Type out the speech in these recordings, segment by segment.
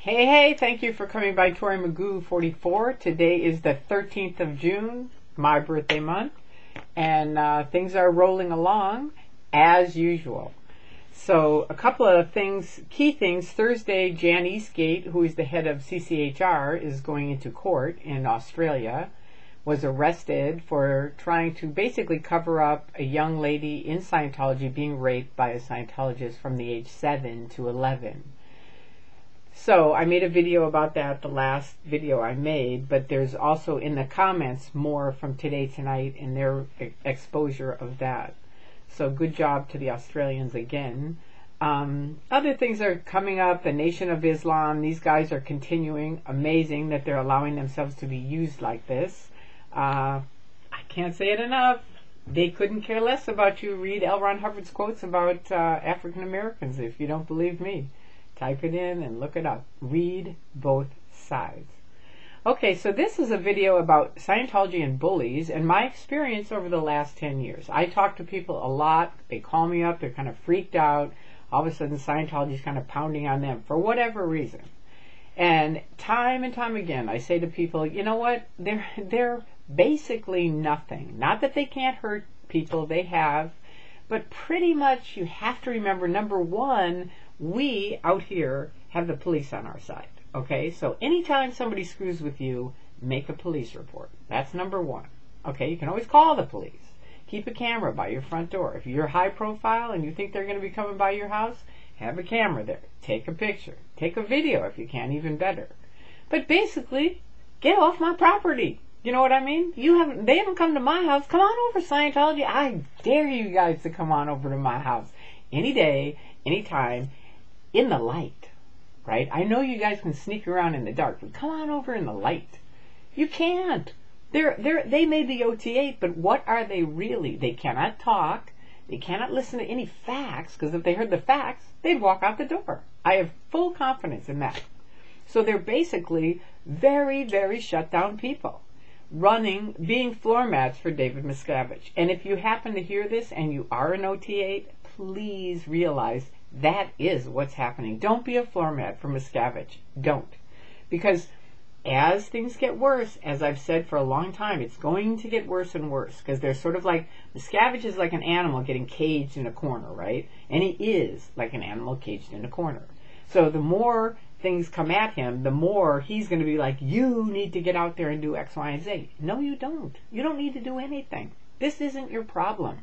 Hey, hey, thank you for coming by Tori Magoo 44. Today is the 13th of June, my birthday month, and things are rolling along as usual. So a couple of things, key things. Thursday, Jan Eastgate, who is the head of CCHR, is going into court in Australia, was arrested for trying to basically cover up a young lady in Scientology being raped by a Scientologist from the age 7 to 11. So I made a video about that, the last video I made, but there's also in the comments more from Today Tonight and their exposure of that. So good job to the Australians again. Other things are coming up, the Nation of Islam. These guys are continuing. Amazing that they're allowing themselves to be used like this. I can't say it enough. They couldn't care less about you. Read L. Ron Hubbard's quotes about African Americans if you don't believe me. Type it in and look it up. Read both sides. Okay, so this is a video about Scientology and bullies and my experience over the last 10 years. I talk to people a lot. They call me up. They're kind of freaked out. All of a sudden, Scientology is kind of pounding on them for whatever reason. And time again, I say to people, you know what? They're basically nothing. Not that they can't hurt people. They have. But pretty much you have to remember, number one, we out here have the police on our side. Okay, so anytime somebody screws with you, make a police report. That's number one. Okay, you can always call the police. Keep a camera by your front door. If you're high profile and you think they're going to be coming by your house, have a camera there. Take a picture. Take a video if you can, even better. But basically, get off my property. You know what I mean? They haven't come to my house. Come on over, Scientology. I dare you guys to come on over to my house. Any day, anytime. In the light, right? I know you guys can sneak around in the dark, but come on over in the light. You can't. They may be OT8, but what are they really? They cannot talk. They cannot listen to any facts, because if they heard the facts, they'd walk out the door. I have full confidence in that. So they're basically very, very shut down people, being floor mats for David Miscavige. And if you happen to hear this and you are an OT8, please realize that is what's happening. Don't be a floor mat for Miscavige. Don't. Because as things get worse, as I've said for a long time, it's going to get worse and worse. Because they're sort of like, Miscavige is like an animal getting caged in a corner, right? And he is like an animal caged in a corner. So the more things come at him, the more he's going to be like, you need to get out there and do X, Y, and Z. No, you don't. You don't need to do anything. This isn't your problem.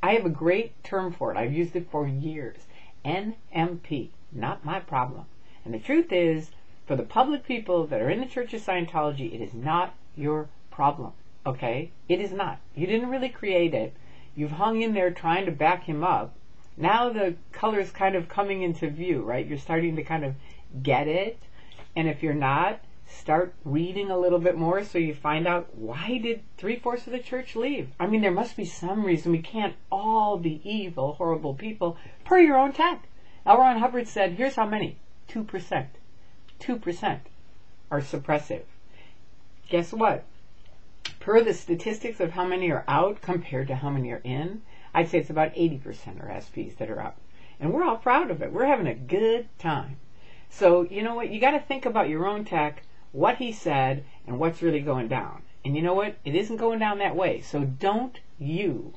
I have a great term for it. I've used it for years. NMP, not my problem. And the truth is, for the public people that are in the Church of Scientology, it is not your problem, okay? It is not. You didn't really create it. You've hung in there trying to back him up. Now the color's kind of coming into view, right? You're starting to kind of get it. And if you're not, start reading a little bit more so you find out, why did 3/4 of the church leave? I mean, there must be some reason. We can't all be evil, horrible people per your own tech. L. Ron Hubbard said, here's how many. 2%. 2% are suppressive. Guess what? Per the statistics of how many are out compared to how many are in, I'd say it's about 80% are SPs that are out. And we're all proud of it. We're having a good time. So, you know what? You got to think about your own tech, what he said, and what's really going down. And you know what? It isn't going down that way. So don't you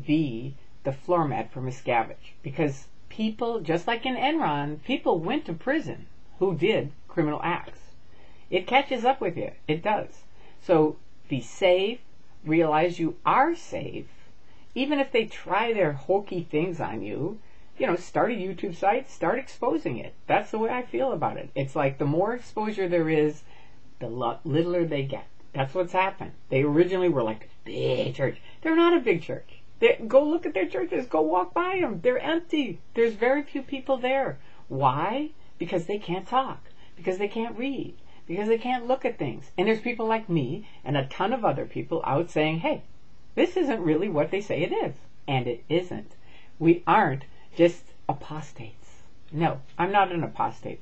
be the floor mat for Miscavige. Because people, just like in Enron, people went to prison who did criminal acts. It catches up with you. It does. So be safe. Realize you are safe. Even if they try their hokey things on you, you know, start a YouTube site, start exposing it. That's the way I feel about it. It's like the more exposure there is, the littler they get. That's what's happened. They originally were like a big church. They're not a big church. Go look at their churches. Go walk by them. They're empty. There's very few people there. Why? Because they can't talk. Because they can't read. Because they can't look at things. And there's people like me and a ton of other people out saying, hey, this isn't really what they say it is. And it isn't. We aren't just apostates. No, I'm not an apostate.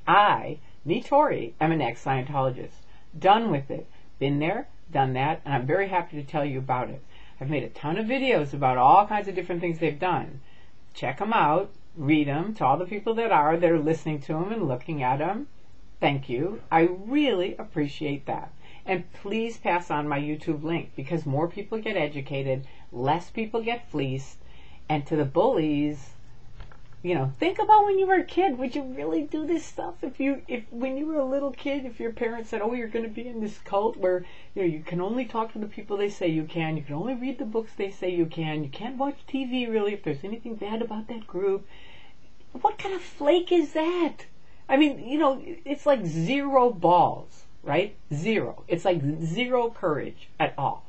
Me, Tori, am an ex-Scientologist. Done with it. Been there, done that, and I'm very happy to tell you about it. I've made a ton of videos about all kinds of different things they've done. Check them out. Read them to all the people that are listening to them and looking at them. thank you. I really appreciate that. And please pass on my YouTube link, because more people get educated, less people get fleeced. And to the bullies, you know, think about when you were a kid. Would you really do this stuff? If when you were a little kid, if your parents said, oh, you're going to be in this cult where, you know, you can only talk to the people they say you can only read the books they say you can't watch TV really if there's anything bad about that group. What kind of flake is that? I mean, you know, it's like zero balls, right? Zero. It's like zero courage at all.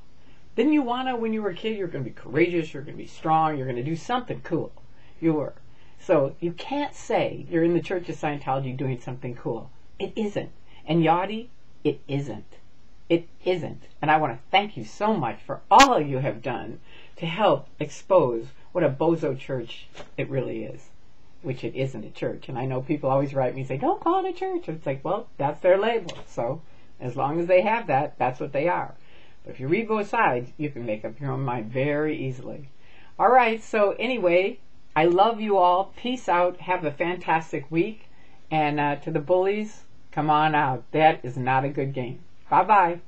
Didn't you want to, when you were a kid, you're going to be courageous, you're going to be strong, you're going to do something cool. You were. So you can't say you're in the Church of Scientology doing something cool. It isn't. And Yachty, it isn't. It isn't. And I want to thank you so much for all you have done to help expose what a bozo church it really is, which it isn't a church. And I know people always write me and say, don't call it a church. It's like, well, that's their label. So as long as they have that, that's what they are. But if you read both sides, you can make up your own mind very easily. All right, so anyway, I love you all. Peace out. Have a fantastic week. And to the bullies, come on out. That is not a good game. Bye-bye.